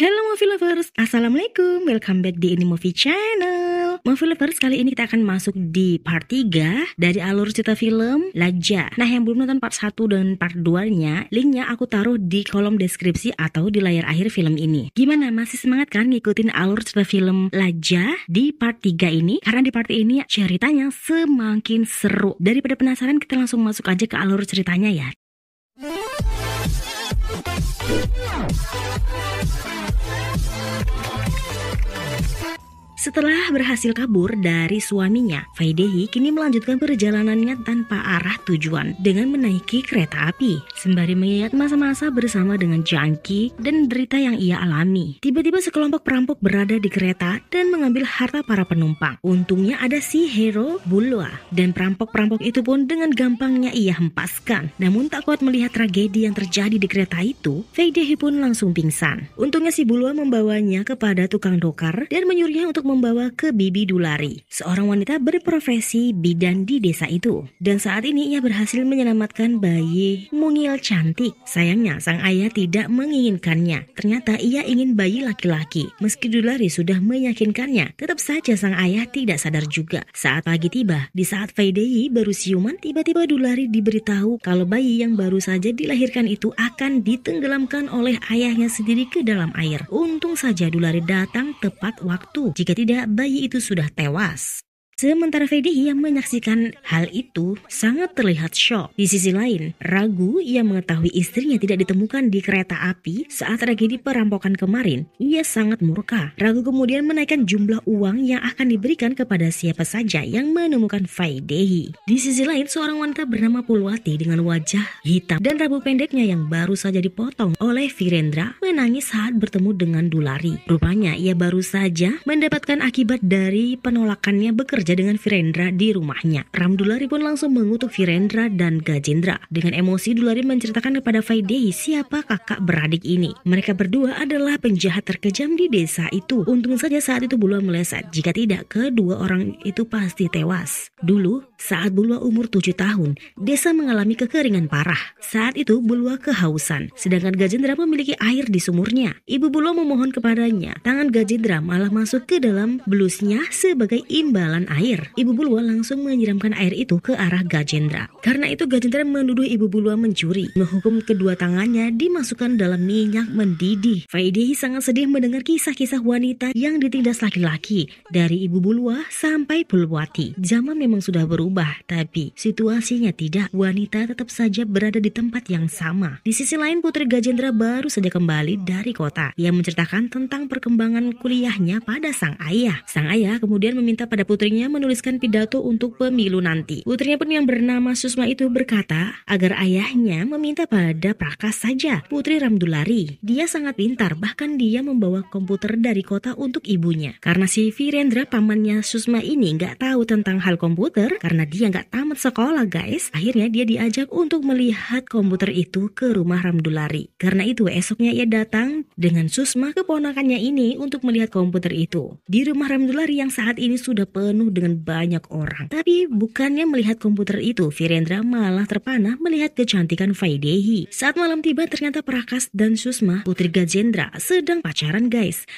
Hello Movie Lovers, Assalamualaikum, welcome back di Ini Movie Channel. Movie Lovers, kali ini kita akan masuk di part 3 dari alur cerita film Lajja. Nah, yang belum nonton part 1 dan part 2-nya, linknya aku taruh di kolom deskripsi atau di layar akhir film ini. Gimana, masih semangat kan ngikutin alur cerita film Lajja di part 3 ini? Karena di part ini ceritanya semakin seru. Daripada penasaran, kita langsung masuk aja ke alur ceritanya ya. Setelah berhasil kabur dari suaminya, Faidehi kini melanjutkan perjalanannya tanpa arah tujuan dengan menaiki kereta api, sembari mengingat masa-masa bersama dengan Jangki dan derita yang ia alami. Tiba-tiba sekelompok perampok berada di kereta dan mengambil harta para penumpang. Untungnya ada si hero Bulwa, dan perampok-perampok itu pun dengan gampangnya ia hempaskan. Namun tak kuat melihat tragedi yang terjadi di kereta itu, Faidehi pun langsung pingsan. Untungnya si Bulwa membawanya kepada tukang dokar dan menyuruhnya untuk membawa ke Bibi Dulari, seorang wanita berprofesi bidan di desa itu. Dan saat ini ia berhasil menyelamatkan bayi mungil cantik. Sayangnya sang ayah tidak menginginkannya. Ternyata ia ingin bayi laki-laki. Meski Dulari sudah meyakinkannya, tetap saja sang ayah tidak sadar juga. Saat pagi tiba, di saat Faidehi baru siuman, tiba-tiba Dulari diberitahu kalau bayi yang baru saja dilahirkan itu akan ditenggelamkan oleh ayahnya sendiri ke dalam air. Untung saja Dulari datang tepat waktu. Jika tidak, bayi itu sudah tewas. Sementara Faidehi yang menyaksikan hal itu sangat terlihat syok. Di sisi lain, ragu ia mengetahui istrinya tidak ditemukan di kereta api saat tragedi perampokan kemarin. Ia sangat murka. Ragu kemudian menaikkan jumlah uang yang akan diberikan kepada siapa saja yang menemukan Faidehi. Di sisi lain, seorang wanita bernama Pulwati dengan wajah hitam dan rambut pendeknya yang baru saja dipotong oleh Virendra menangis saat bertemu dengan Dulari. Rupanya ia baru saja mendapatkan akibat dari penolakannya bekerja dengan Virendra di rumahnya. Dulari pun langsung mengutuk Virendra dan Gajendra. Dengan emosi, Dulari menceritakan kepada Faidehi siapa kakak beradik ini. Mereka berdua adalah penjahat terkejam di desa itu. Untung saja saat itu Bulwa meleset. Jika tidak, kedua orang itu pasti tewas. Dulu, saat Bulwa umur 7 tahun, desa mengalami kekeringan parah. Saat itu Bulwa kehausan, sedangkan Gajendra memiliki air di sumurnya. Ibu Bulwa memohon kepadanya. Tangan Gajendra malah masuk ke dalam blusnya sebagai imbalan air. Ibu Bulwa langsung menyiramkan air itu ke arah Gajendra. Karena itu Gajendra menuduh Ibu Bulwa mencuri. Menghukum kedua tangannya dimasukkan dalam minyak mendidih. Faidehi sangat sedih mendengar kisah-kisah wanita yang ditindas laki-laki, dari Ibu Bulwa sampai Pulwati. Zaman memang sudah berubah, tapi situasinya tidak. Wanita tetap saja berada di tempat yang sama. Di sisi lain, putri Gajendra baru saja kembali dari kota. Ia menceritakan tentang perkembangan kuliahnya pada sang ayah. Sang ayah kemudian meminta pada putrinya menuliskan pidato untuk pemilu nanti. Putrinya pun yang bernama Susma itu berkata agar ayahnya meminta pada Prakas saja, putri Ramdulari. Dia sangat pintar, bahkan dia membawa komputer dari kota untuk ibunya. Karena si Virendra pamannya Susma ini nggak tahu tentang hal komputer, karena dia nggak tamat sekolah guys, akhirnya dia diajak untuk melihat komputer itu ke rumah Ramdulari. Karena itu esoknya ia datang dengan Susma keponakannya ini untuk melihat komputer itu. Di rumah Ramdulari yang saat ini sudah penuh dengan banyak orang. Tapi bukannya melihat komputer itu, Virendra malah terpana melihat kecantikan Faidehi. Saat malam tiba, ternyata Prakas dan Susma, putri Gajendra, sedang pacaran guys.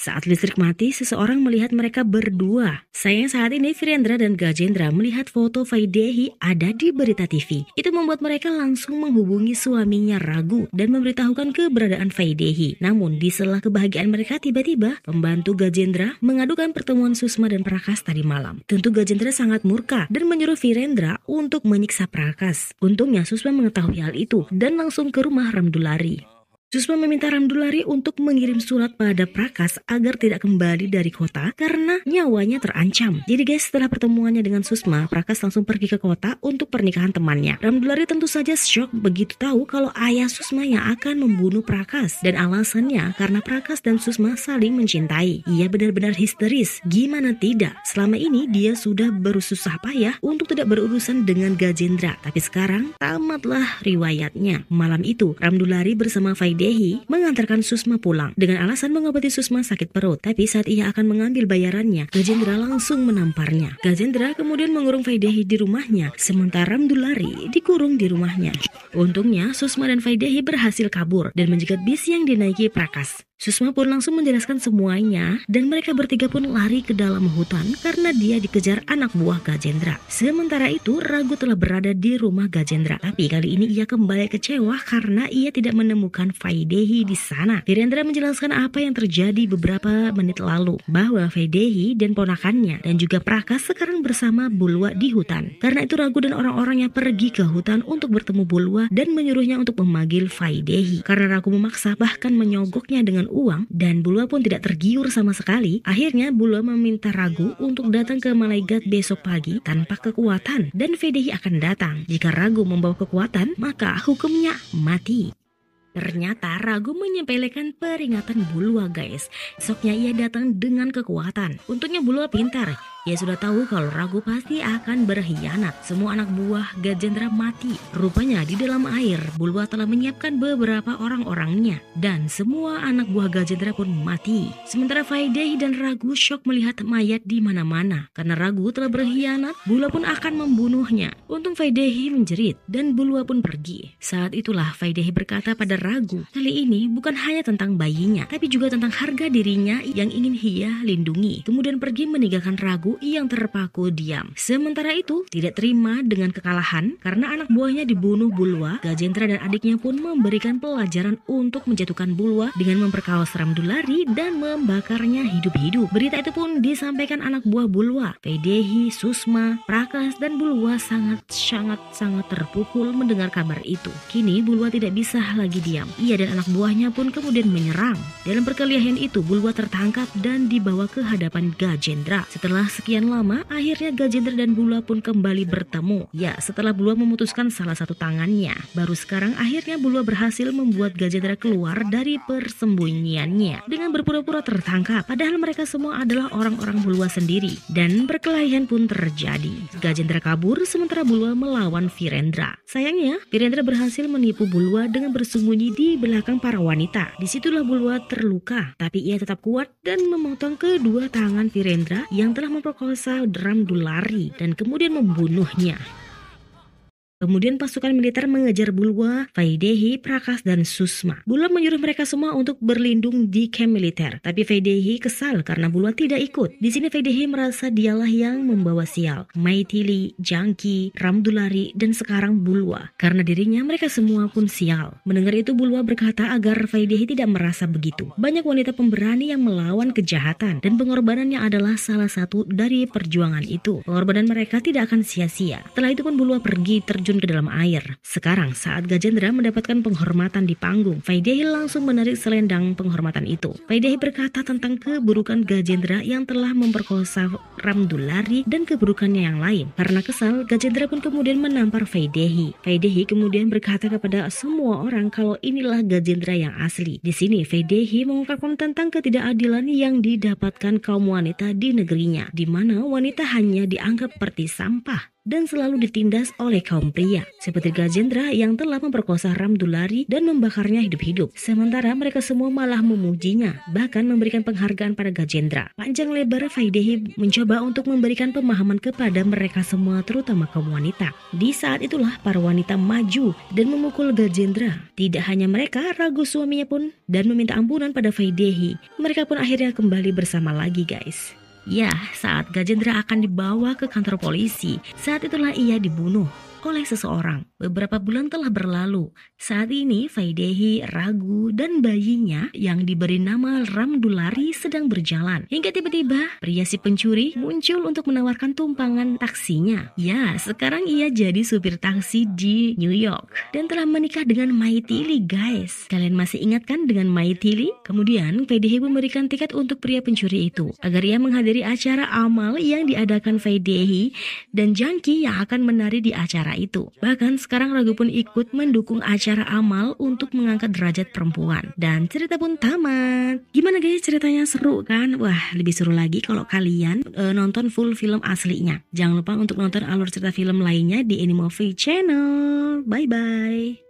Saat listrik mati, seseorang melihat mereka berdua. Sayang saat ini Virendra dan Gajendra melihat foto Faidehi ada di berita TV. Itu membuat mereka langsung menghubungi suaminya Ragu dan memberitahukan keberadaan Faidehi. Namun di sela kebahagiaan mereka, tiba-tiba pembantu Gajendra mengadukan pertemuan Susma dan Prakas tadi malam. Tentu Gajendra sangat murka dan menyuruh Virendra untuk menyiksa Prakas. Untungnya Susma mengetahui hal itu dan langsung ke rumah Ramdulari. Susma meminta Ramdulari untuk mengirim surat pada Prakas agar tidak kembali dari kota karena nyawanya terancam. Jadi guys, setelah pertemuannya dengan Susma, Prakas langsung pergi ke kota untuk pernikahan temannya. Ramdulari tentu saja syok begitu tahu kalau ayah Susma yang akan membunuh Prakas. Dan alasannya karena Prakas dan Susma saling mencintai. Ia benar-benar histeris. Gimana tidak? Selama ini dia sudah berusaha payah untuk tidak berurusan dengan Gajendra. Tapi sekarang tamatlah riwayatnya. Malam itu, Ramdulari bersama Faidehi mengantarkan Susma pulang dengan alasan mengobati Susma sakit perut. Tapi saat ia akan mengambil bayarannya, Gajendra langsung menamparnya. Gajendra kemudian mengurung Faidehi di rumahnya, sementara Ramdulari dikurung di rumahnya. Untungnya Susma dan Faidehi berhasil kabur dan menjegat bis yang dinaiki Prakas. Susma pun langsung menjelaskan semuanya dan mereka bertiga pun lari ke dalam hutan karena dia dikejar anak buah Gajendra. Sementara itu Raghu telah berada di rumah Gajendra, tapi kali ini ia kembali kecewa karena ia tidak menemukan Vaidehi di sana. Virendra menjelaskan apa yang terjadi beberapa menit lalu, bahwa Vaidehi dan ponakannya dan juga Prakas sekarang bersama Bulwa di hutan. Karena itu Raghu dan orang-orangnya pergi ke hutan untuk bertemu Bulwa dan menyuruhnya untuk memanggil Vaidehi. Karena Raghu memaksa bahkan menyogoknya dengan uang dan Bulwa pun tidak tergiur sama sekali. Akhirnya Bulwa meminta Raghu untuk datang ke Malaigat besok pagi tanpa kekuatan dan Vaidehi akan datang. Jika Raghu membawa kekuatan maka hukumnya mati. Ternyata Raghu menyepelekan peringatan Bulwa guys. Esoknya ia datang dengan kekuatan. Untungnya Bulwa pintar. Ia sudah tahu kalau Raghu pasti akan berkhianat. Semua anak buah Gajendra mati. Rupanya di dalam air Bulwa telah menyiapkan beberapa orang-orangnya dan semua anak buah Gajendra pun mati. Sementara Vaidehi dan Raghu syok melihat mayat di mana-mana. Karena Raghu telah berkhianat, Bulwa pun akan membunuhnya. Untung Vaidehi menjerit dan Bulwa pun pergi. Saat itulah Vaidehi berkata pada Raghu, kali ini bukan hanya tentang bayinya, tapi juga tentang harga dirinya yang ingin ia lindungi. Kemudian pergi meninggalkan Raghu yang terpaku diam. Sementara itu tidak terima dengan kekalahan karena anak buahnya dibunuh Bulwa, Gajendra dan adiknya pun memberikan pelajaran untuk menjatuhkan Bulwa dengan memperkaos Ramdulari dan membakarnya hidup-hidup. Berita itu pun disampaikan anak buah Bulwa, Vaidehi, Susma, Prakas dan Bulwa sangat terpukul mendengar kabar itu. Kini Bulwa tidak bisa lagi diam. Ia dan anak buahnya pun kemudian menyerang. Dalam perkelahian itu Bulwa tertangkap dan dibawa ke hadapan Gajendra. Setelah sekian lama, akhirnya Gajendra dan Bulwa pun kembali bertemu. Ya, setelah Bulwa memutuskan salah satu tangannya. Baru sekarang akhirnya Bulwa berhasil membuat Gajendra keluar dari persembunyiannya dengan berpura-pura tertangkap. Padahal mereka semua adalah orang-orang Bulwa sendiri. Dan perkelahian pun terjadi. Gajendra kabur sementara Bulwa melawan Virendra. Sayangnya, Virendra berhasil menipu Bulwa dengan bersembunyi di belakang para wanita. Disitulah Bulwa terluka, tapi ia tetap kuat dan memotong kedua tangan Virendra yang telah memperkosa Ramdulari dan kemudian membunuhnya. Kemudian pasukan militer mengejar Bulwa, Vaidehi, Prakas, dan Susma. Bulwa menyuruh mereka semua untuk berlindung di kamp militer. Tapi Vaidehi kesal karena Bulwa tidak ikut. Di sini Vaidehi merasa dialah yang membawa sial. Maithili, Jangki, Ramdulari, dan sekarang Bulwa. Karena dirinya mereka semua pun sial. Mendengar itu Bulwa berkata agar Vaidehi tidak merasa begitu. Banyak wanita pemberani yang melawan kejahatan dan pengorbanannya adalah salah satu dari perjuangan itu. Pengorbanan mereka tidak akan sia-sia. Setelah itu pun Bulwa pergi terjun ke dalam air. Sekarang saat Gajendra mendapatkan penghormatan di panggung, Vaidehi langsung menarik selendang penghormatan itu. Vaidehi berkata tentang keburukan Gajendra yang telah memperkosa Ramdulari dan keburukannya yang lain. Karena kesal, Gajendra pun kemudian menampar Vaidehi. Vaidehi kemudian berkata kepada semua orang kalau inilah Gajendra yang asli. Di sini Vaidehi mengungkapkan tentang ketidakadilan yang didapatkan kaum wanita di negerinya, di mana wanita hanya dianggap seperti sampah dan selalu ditindas oleh kaum pria, seperti Gajendra yang telah memperkosa Ramdulari dan membakarnya hidup-hidup. Sementara mereka semua malah memujinya, bahkan memberikan penghargaan pada Gajendra. Panjang lebar Vaidehi mencoba untuk memberikan pemahaman kepada mereka semua, terutama kaum wanita. Di saat itulah para wanita maju dan memukul Gajendra. Tidak hanya mereka, Raghu suaminya pun dan meminta ampunan pada Vaidehi. Mereka pun akhirnya kembali bersama lagi guys. Ya, saat Gajendra akan dibawa ke kantor polisi, saat itulah ia dibunuh oleh seseorang. Beberapa bulan telah berlalu. Saat ini Vaidehi, Raghu, dan bayinya yang diberi nama Ramdulari sedang berjalan. Hingga tiba-tiba pria si pencuri muncul untuk menawarkan tumpangan taksinya. Ya, sekarang ia jadi supir taksi di New York dan telah menikah dengan Maithili guys. Kalian masih ingat kan dengan Maithili? Kemudian Vaidehi memberikan tiket untuk pria pencuri itu agar ia menghadiri acara amal yang diadakan Vaidehi dan Jangki yang akan menari di acara itu. Bahkan sekarang Raghu pun ikut mendukung acara amal untuk mengangkat derajat perempuan. Dan cerita pun tamat. Gimana guys, ceritanya seru kan? Wah, lebih seru lagi kalau kalian nonton full film aslinya. Jangan lupa untuk nonton alur cerita film lainnya di Animovie Channel. Bye bye.